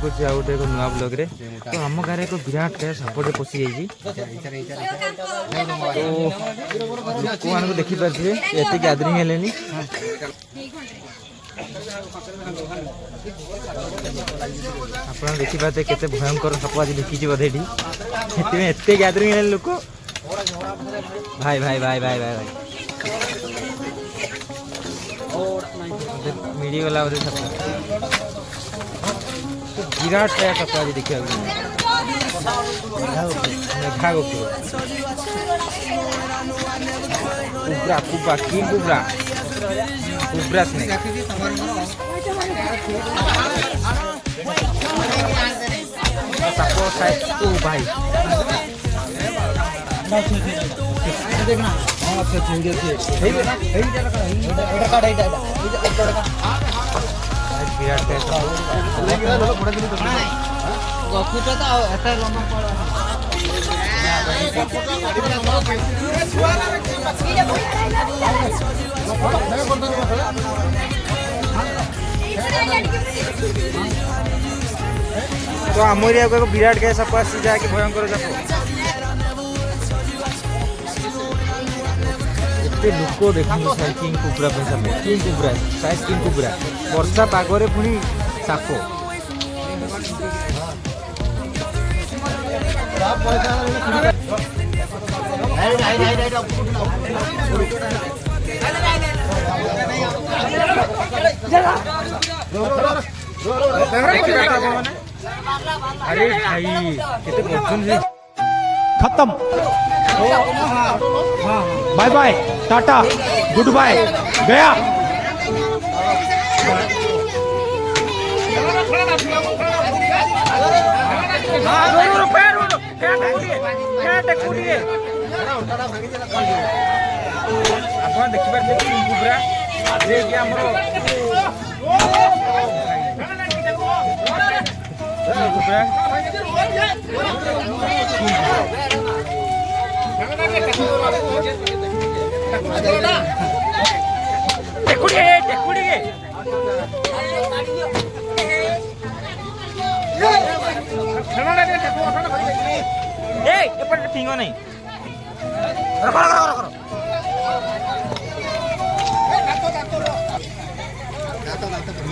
कर गोटे एक नुआ ब्लॉग रे। तो आम गाँव एक विराट काय सापटे पशि जाइए लोक मान देखिपे एत गैदरिंग है आप देखिपे केते भयंकर साप आज देखी बोधे एत गैदरिंग है लोक भाई भाई भाई भाई भाई भाई मिली गला बोधे साप विराट काय साप आज देखा मेघा कुबरा कुबा किंग कुबरा कुबरा स्नेक साप साइज ओ भाई देखना अच्छा चेंगे छे विराट काय गखुटा तो एटा लम्बा पड़ा तो आम एरिया को विराट काय साप आसी जाके भयंकर साप एते लोक देखु किंग कुबरा पे साप king cobra size king cobra वर्षा पागरे पुनी साप अरे भाई खत्म bye bye tata good bye गया आप देखिए कुबरा फिंगो नहीं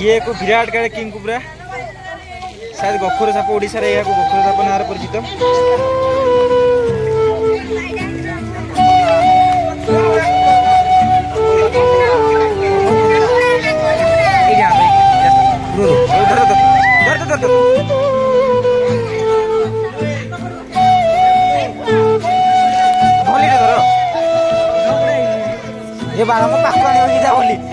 ये एक विराट काय किंग कुबरा शायद गखुर साप ओडिशा रे गखुर साप नाम परिचित ये बार पाख जा बोली